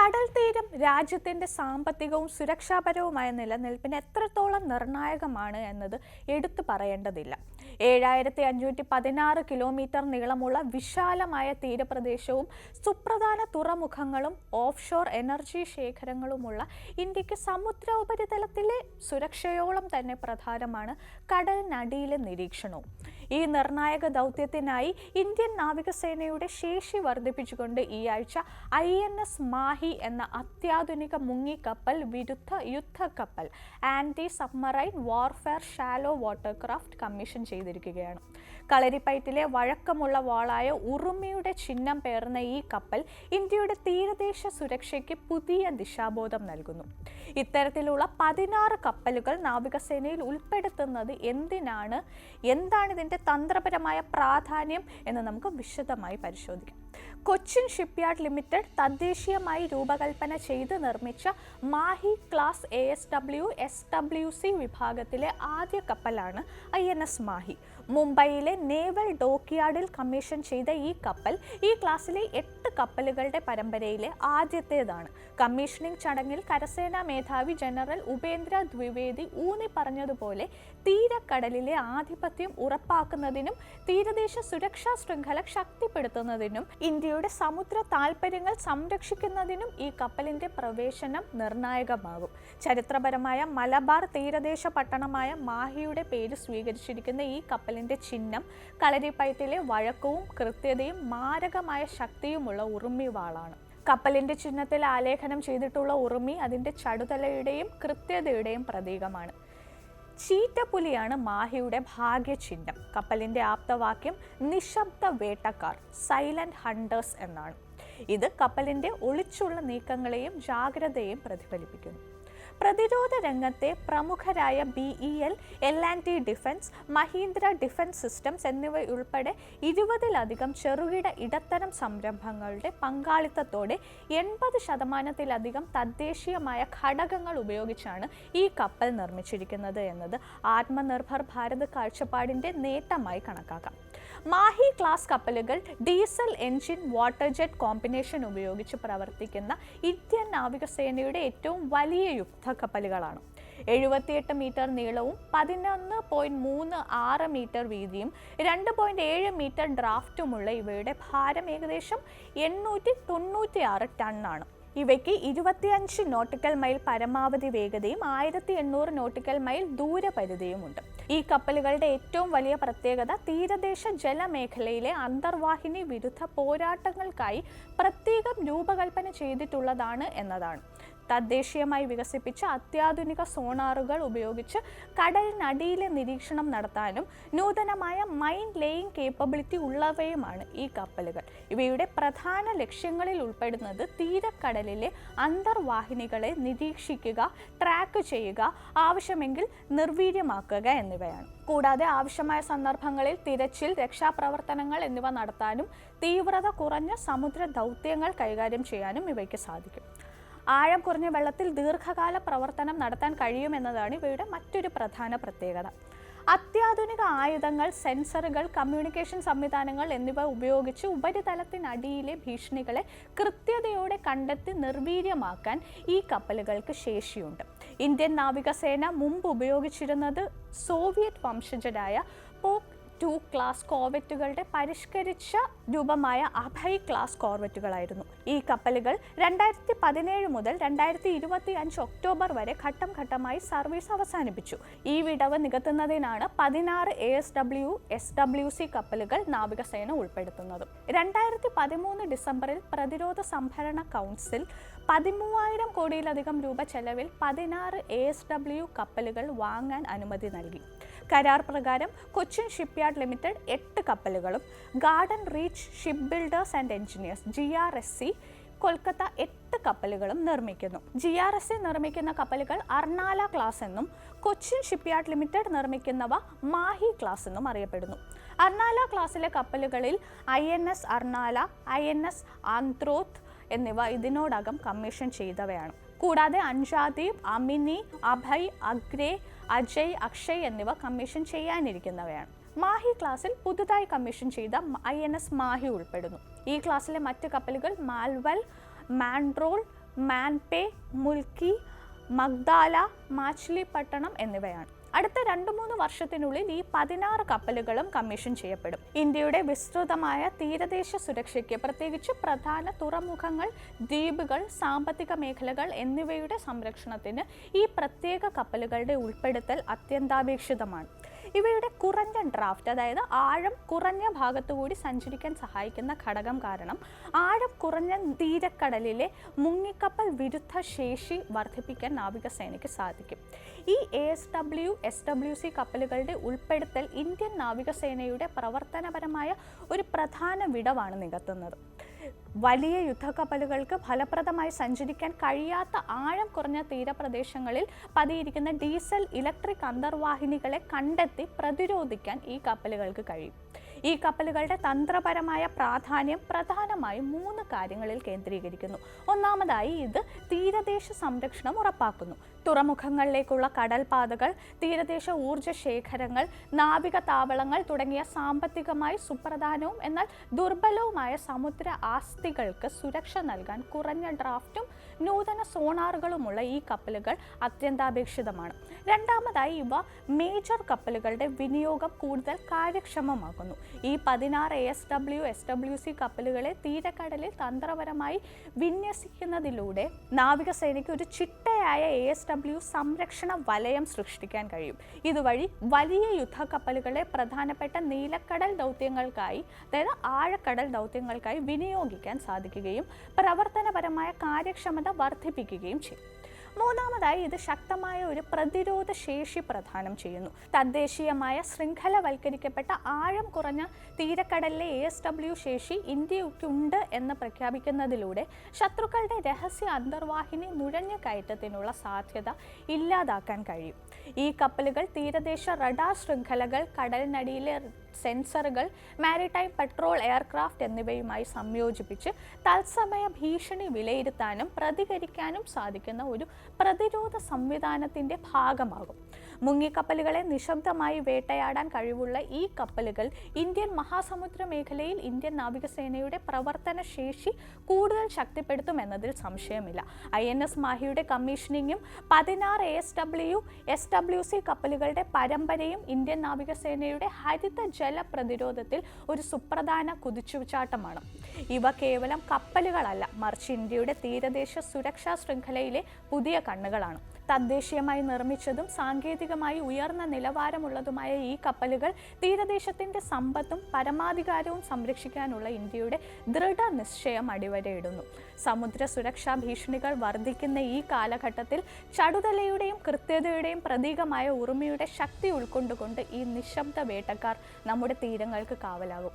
കടൽ തീരം രാജ്യത്തിന്റെ സാമ്പത്തികവും സുരക്ഷാപരവുമായ നിലനിൽപ്പിന് എത്രത്തോളം നിർണായകമാണ് എന്നത് എടുത്തു പറയേണ്ടതില്ല. 7516 കിലോമീറ്റർ നീളമുള്ള വിശാലമായ തീരപ്രദേശവും സുപ്രധാന തുറമുഖങ്ങളും ഓഫ്ഷോർ എനർജി ശേഖരങ്ങളുമുള്ള ഇന്ത്യക്ക് സമുദ്ര ഉപരിതലത്തിലെ സുരക്ഷയോളം തന്നെ പ്രധാനമാണ് കടലിനടിയിലെ നിരീക്ഷണവും. ഈ നിർണായക ദൗത്യത്തിനായി ഇന്ത്യൻ നാവികസേനയുടെ ശേഷി വർദ്ധിപ്പിച്ചുകൊണ്ട് ഈ ആഴ്ച INS മാഹി എന്ന അത്യാധുനിക മുങ്ങിക്കപ്പൽ വിരുദ്ധ യുദ്ധക്കപ്പൽ anti submarine warfare shallow watercraft commission ചെയ്തിരിക്കുകയാണ്. കളരിപ്പയറ്റിലെ വഴക്കമുള്ള വാളായ ഉറുമിയുടെ ചിഹ്നം പേർന്ന ഈ കപ്പൽ ഇന്ത്യയുടെ തീരദേശ സുരക്ഷയ്ക്ക് പുതിയ ദിശാബോധം നൽകുന്നു. ഇത്തരത്തിലുള്ള 16 കപ്പലുകൾ നാവികസേനയിൽ ഉൾപ്പെടുത്തുന്നത് എന്താണ് ഇതിന്റെ തന്ത്രപരമായ പ്രാധാന്യം എന്ന് നമുക്ക് വിശദമായി പരിശോധിക്കാം. കൊച്ചിൻ ഷിപ്പ്യാർഡ് ലിമിറ്റഡ് തദ്ദേശീയമായി രൂപകൽപ്പന ചെയ്ത് നിർമ്മിച്ച മാഹി ക്ലാസ് ASW SWC വിഭാഗത്തിലെ ആദ്യ കപ്പലാണ് INS മാഹി. മുംബൈയിലെ നേവൽ ഡോക്യാർഡിൽ കമ്മീഷൻ ചെയ്ത ഈ കപ്പൽ ഈ ക്ലാസ്സിലെ 8 കപ്പലുകളുടെ പരമ്പരയിലെ ആദ്യത്തേതാണ്. കമ്മീഷനിംഗ് ചടങ്ങിൽ കരസേനാ മേധാവി ജനറൽ ഉപേന്ദ്ര ദ്വിവേദി ഊന്നി പറഞ്ഞതുപോലെ തീരക്കടലിലെ ആധിപത്യം ഉറപ്പാക്കുന്നതിനും തീരദേശ സുരക്ഷാ ശൃംഖല ശക്തിപ്പെടുത്തുന്നതിനും ഇന്ത്യയുടെ സമുദ്ര താൽപര്യങ്ങൾ സംരക്ഷിക്കുന്നതിനും ഈ കപ്പലിന്റെ പ്രവേശനം നിർണായകമാകും. ചരിത്രപരമായ മലബാർ തീരദേശ പട്ടണമായ മാഹിയുടെ പേര് സ്വീകരിച്ചിരിക്കുന്ന ഈ കപ്പലിന്റെ ചിഹ്നം കളരിപ്പയറ്റിലെ വഴക്കവും കൃത്യതയും മാരകമായ ശക്തിയുമുള്ള ഉറുമി വാളാണ്. കപ്പലിന്റെ ചിഹ്നത്തിൽ ആലേഖനം ചെയ്തിട്ടുള്ള ഉറുമി അതിന്റെ ചടുതലയുടെയും കൃത്യതയുടെയും പ്രതീകമാണ്. ചീറ്റപ്പുലിയാണ് മാഹിയുടെ ഭാഗ്യചിഹ്നം. കപ്പലിന്റെ ആപ്തവാക്യം നിശബ്ദ വേട്ടക്കാർ, സൈലന്റ് ഹണ്ടേഴ്സ് എന്നാണ്. ഇത് കപ്പലിന്റെ ഒളിച്ചുള്ള നീക്കങ്ങളെയും ജാഗ്രതയെയും പ്രതിഫലിപ്പിക്കുന്നു. പ്രതിരോധ രംഗത്തെ പ്രമുഖരായ BEL, L&T defence, Mahindra defence systems എന്നിവയുൾപ്പെടെ 20-ലധികം ചെറുകിട ഇടത്തരം സംരംഭങ്ങളുടെ പങ്കാളിത്തത്തോടെ 80% തദ്ദേശീയമായ ഘടകങ്ങൾ ഉപയോഗിച്ചാണ് ഈ കപ്പൽ നിർമ്മിച്ചിരിക്കുന്നത് എന്നത് ആത്മനിർഭർ ഭാരത് കാഴ്ചപ്പാടിന്റെ നേട്ടമായി കണക്കാക്കാം. മാഹി ക്ലാസ് കപ്പലുകൾ diesel engine water jet combination ഉപയോഗിച്ച് പ്രവർത്തിക്കുന്ന ഇന്ത്യൻ നാവികസേനയുടെ ഏറ്റവും വലിയ യുദ്ധക്കപ്പലുകളാണ്. 78 മീറ്റർ നീളവും 11.36 മീറ്റർ വീതിയും 2.7 മീറ്റർ ഡ്രാഫ്റ്റുമുള്ള ഇവയുടെ ഭാരം ഏകദേശം 896 ടണ്ണാണ്. ഇവയ്ക്ക് 25 നോട്ടിക്കൽ മൈൽ പരമാവധി വേഗതയും 1800 നോട്ടിക്കൽ മൈൽ ദൂരപരിധിയുമുണ്ട്. ഈ കപ്പലുകളുടെ ഏറ്റവും വലിയ പ്രത്യേകത തീരദേശ ജലമേഖലയിലെ അന്തർവാഹിനി വിരുദ്ധ പോരാട്ടങ്ങൾക്കായി പ്രത്യേകം രൂപകൽപ്പന ചെയ്തിട്ടുള്ളതാണ് എന്നതാണ്. തദ്ദേശീയമായി വികസിപ്പിച്ച അത്യാധുനിക സോണാറുകൾ ഉപയോഗിച്ച് കടലിനടിയിലെ നിരീക്ഷണം നടത്താനും നൂതനമായ മൈൻ ലേയിങ് കേപ്പബിലിറ്റി ഉള്ളവയുമാണ് ഈ കപ്പലുകൾ. ഇവയുടെ പ്രധാന ലക്ഷ്യങ്ങളിൽ ഉൾപ്പെടുന്നത് തീരക്കടലിലെ അന്തർവാഹിനികളെ നിരീക്ഷിക്കുക, ട്രാക്ക് ചെയ്യുക, ആവശ്യമെങ്കിൽ നിർവീര്യമാക്കുക എന്നിവയാണ്. കൂടാതെ ആവശ്യമായ സന്ദർഭങ്ങളിൽ തിരച്ചിൽ, രക്ഷാപ്രവർത്തനങ്ങൾ എന്നിവ നടത്താനും തീവ്രത കുറഞ്ഞ സമുദ്ര ദൗത്യങ്ങൾ കൈകാര്യം ചെയ്യാനും ഇവയ്ക്ക് സാധിക്കും. ആഴം കുറഞ്ഞ വെള്ളത്തിൽ ദീർഘകാല പ്രവർത്തനം നടത്താൻ കഴിയുമെന്നതാണ് ഇവയുടെ മറ്റൊരു പ്രധാന പ്രത്യേകത. അത്യാധുനിക ആയുധങ്ങൾ, സെൻസറുകൾ, കമ്മ്യൂണിക്കേഷൻ സംവിധാനങ്ങൾ എന്നിവ ഉപയോഗിച്ച് ഉപരിതലത്തിനടിയിലെ ഭീഷണികളെ കൃത്യതയോടെ കണ്ടെത്തി നിർവീര്യമാക്കാൻ ഈ കപ്പലുകൾക്ക് ശേഷിയുണ്ട്. ഇന്ത്യൻ നാവികസേന മുമ്പ് ഉപയോഗിച്ചിരുന്നത് സോവിയറ്റ് വംശജരായ പോക് 2 ക്ലാസ് കോർവെറ്റുകളുടെ പരിഷ്കരിച്ച രൂപമായ അഭയ് ക്ലാസ് കോർവെറ്റുകളായിരുന്നു. ഈ കപ്പലുകൾ 2017 മുതൽ 2025 ഒക്ടോബർ വരെ ഘട്ടം ഘട്ടമായി സർവീസ് അവസാനിപ്പിച്ചു. ഈ വിടവ് നികത്തുന്നതിനാണ് 16 ASW SWC കപ്പലുകൾ നാവികസേന ഉൾപ്പെടുത്തുന്നത്. 2013 ഡിസംബറിൽ പ്രതിരോധ സംഭരണ കൗൺസിൽ 13,000 കോടിയിലധികം രൂപ ചെലവിൽ 16 ASW കപ്പലുകൾ വാങ്ങാൻ അനുമതി നൽകി. കരാർ പ്രകാരം കൊച്ചിൻ ഷിപ്പ്യാർഡ് ലിമിറ്റഡ് 8 കപ്പലുകളും garden reach ship builders and engineers GRSC Kolkata 8 കപ്പലുകളും നിർമ്മിക്കുന്നു. GRSC നിർമ്മിക്കുന്ന കപ്പലുകൾ അർണാല ക്ലാസ് എന്നും കൊച്ചിൻ ഷിപ്പ്യാർഡ് ലിമിറ്റഡ് നിർമ്മിക്കുന്നവ മാഹി ക്ലാസ് എന്നും അറിയപ്പെടുന്നു. അർണാല ക്ലാസ്സിലെ കപ്പലുകളിൽ INS അർണാല, INS ആന്ത്രോത്ത് എന്നിവ ഇതിനോടകം കമ്മീഷൻ ചെയ്തവയാണ്. കൂടാതെ അൻഷാദീപ്, അമിനി, അഭയ്, അഗ്രേ, അജയ്, അക്ഷയ് എന്നിവ കമ്മീഷൻ ചെയ്യാനിരിക്കുന്നവയാണ്. മാഹി ക്ലാസ്സിൽ പുതുതായി കമ്മീഷൻ ചെയ്ത INS മാഹി ഉൾപ്പെടുന്നു. ഈ ക്ലാസ്സിലെ മറ്റ് കപ്പലുകൾ മാൽവൽ, മാൻഡ്രോൾ, മാൻപേ, മുൽക്കി, മഗ്ദാല, മാച്ച്ലിപട്ടണം എന്നിവയാണ്. അടുത്ത 2-3 വർഷത്തിനുള്ളിൽ ഈ 16 കപ്പലുകളും കമ്മീഷൻ ചെയ്യപ്പെടും. ഇന്ത്യയുടെ വിസ്തൃതമായ തീരദേശ സുരക്ഷയ്ക്ക്, പ്രത്യേകിച്ച് പ്രധാന തുറമുഖങ്ങൾ, ദ്വീപുകൾ, സാമ്പത്തിക മേഖലകൾ എന്നിവയുടെ സംരക്ഷണത്തിന് ഈ പ്രത്യേക കപ്പലുകളുടെ ഉൾപ്പെടുത്തൽ അത്യന്താപേക്ഷിതമാണ്. ഇവയുടെ കുറഞ്ഞ ഡ്രാഫ്റ്റ്, അതായത് ആഴം കുറഞ്ഞ ഭാഗത്തുകൂടി സഞ്ചരിക്കാൻ സഹായിക്കുന്ന ഘടകം കാരണം ആഴം കുറഞ്ഞ തീരക്കടലിലെ മുങ്ങിക്കപ്പൽ വിരുദ്ധ ശേഷി വർദ്ധിപ്പിക്കാൻ നാവികസേനയ്ക്ക് സാധിക്കും. ഈ ASW, SWC കപ്പലുകളുടെ ഉൾപ്പെടുത്തൽ ഇന്ത്യൻ നാവികസേനയുടെ പ്രവർത്തനപരമായ ഒരു പ്രധാന വിടവാണ് നികത്തുന്നത്. വലിയ യുദ്ധക്കപ്പലുകൾക്ക് ഫലപ്രദമായി സഞ്ചരിക്കാൻ കഴിയാത്ത ആഴം കുറഞ്ഞ തീരപ്രദേശങ്ങളിൽ പതിയിരിക്കുന്ന ഡീസൽ, ഇലക്ട്രിക് അന്തർവാഹിനികളെ കണ്ടെത്തി പ്രതിരോധിക്കാൻ ഈ കപ്പലുകൾക്ക് കഴിയും. ഈ കപ്പലുകളുടെ തന്ത്രപരമായ പ്രാധാന്യം പ്രധാനമായും 3 കാര്യങ്ങളിൽ കേന്ദ്രീകരിക്കുന്നു. ഒന്നാമതായി, ഇത് തീരദേശ സംരക്ഷണം ഉറപ്പാക്കുന്നു. തുറമുഖങ്ങളിലേക്കുള്ള കടൽപാതകൾ, തീരദേശ ഊർജ്ജ ശേഖരങ്ങൾ, നാവിക താവളങ്ങൾ തുടങ്ങിയ സാമ്പത്തികമായി സുപ്രധാനവും എന്നാൽ ദുർബലവുമായ സമുദ്ര ആസ്തികൾക്ക് സുരക്ഷ നൽകാൻ കുറഞ്ഞ ഡ്രാഫ്റ്റും നൂതന സോണാറുകളുമുള്ള ഈ കപ്പലുകൾ അത്യന്താപേക്ഷിതമാണ്. രണ്ടാമതായി, ഇവ മേജർ കപ്പലുകളുടെ വിനിയോഗം കൂടുതൽ കാര്യക്ഷമമാക്കുന്നു. ഈ 16 ASW, SWC കപ്പലുകളെ തീരക്കടലിൽ തന്ത്രപരമായി വിന്യസിക്കുന്നതിലൂടെ നാവികസേനയ്ക്ക് ഒരു ചിട്ടയായ ASW സംരക്ഷണ വലയം സൃഷ്ടിക്കാൻ കഴിയും. ഇതുവഴി വലിയ യുദ്ധക്കപ്പലുകളെ പ്രധാനപ്പെട്ട നീലക്കടൽ ദൗത്യങ്ങൾക്കായി, അതായത് ആഴക്കടൽ ദൗത്യങ്ങൾക്കായി വിനിയോഗിക്കാൻ സാധിക്കുകയും പ്രവർത്തനപരമായ കാര്യക്ഷമത വർദ്ധിപ്പിക്കുകയും ചെയ്യും. മൂന്നാമതായി, ഇത് ശക്തമായ ഒരു പ്രതിരോധ ശേഷി പ്രദാനം ചെയ്യുന്നു. തദ്ദേശീയമായ ശൃംഖലവൽക്കരിക്കപ്പെട്ട ആഴം കുറഞ്ഞ തീരക്കടലിലെ ASW ശേഷി ഇന്ത്യക്കുണ്ട് എന്ന് പ്രഖ്യാപിക്കുന്നതിലൂടെ ശത്രുക്കളുടെ രഹസ്യ അന്തർവാഹിനി നുഴഞ്ഞു കയറ്റത്തിനുള്ള സാധ്യത ഇല്ലാതാക്കാൻ കഴിയും. ഈ കപ്പലുകൾ തീരദേശ റഡാർ ശൃംഖലകൾ, കടലിനടിയിലെ സെൻസറുകൾ, മാരിടൈം പെട്രോൾ എയർക്രാഫ്റ്റ് എന്നിവയുമായി സംയോജിപ്പിച്ച് തത്സമയ ഭീഷണി വിലയിരുത്താനും പ്രതികരിക്കാനും സാധിക്കുന്ന ഒരു പ്രതിരോധ സംവിധാനത്തിൻ്റെ ഭാഗമാകും. മുങ്ങിക്കപ്പലുകളെ നിശബ്ദമായി വേട്ടയാടാൻ കഴിവുള്ള ഈ കപ്പലുകൾ ഇന്ത്യൻ മഹാസമുദ്ര മേഖലയിൽ ഇന്ത്യൻ നാവികസേനയുടെ പ്രവർത്തന ശേഷി കൂടുതൽ ശക്തിപ്പെടുത്തുമെന്നതിൽ സംശയമില്ല. INS മാഹിയുടെ കമ്മീഷനിങ്ങും 16 ASW, SWC കപ്പലുകളുടെ പരമ്പരയും ഇന്ത്യൻ നാവികസേനയുടെ ഹരിത ജല പ്രതിരോധത്തിൽ ഒരു സുപ്രധാന കുതിച്ചുചാട്ടമാണ്. ഇവ കേവലം കപ്പലുകളല്ല, മറിച്ച് ഇന്ത്യയുടെ തീരദേശ സുരക്ഷാ ശൃംഖലയിലെ പുതിയ കണ്ണുകളാണ്. തദ്ദേശീയമായി നിർമ്മിച്ചതും സാങ്കേതികമായി ഉയർന്ന നിലവാരമുള്ളതുമായ ഈ കപ്പലുകൾ തീരദേശത്തിൻ്റെ സമ്പത്തും പരമാധികാരവും സംരക്ഷിക്കാനുള്ള ഇന്ത്യയുടെ ദൃഢനിശ്ചയം അടിവരയിടുന്നു. സമുദ്ര സുരക്ഷാ ഭീഷണികൾ വർദ്ധിക്കുന്ന ഈ കാലഘട്ടത്തിൽ ചടുതലയുടെയും കൃത്യതയുടെയും പ്രതീകമായ ഉറുമിയുടെ ശക്തി ഉൾക്കൊണ്ടുകൊണ്ട് ഈ നിശബ്ദ വേട്ടക്കാർ നമ്മുടെ തീരങ്ങൾക്ക് കാവലാകും.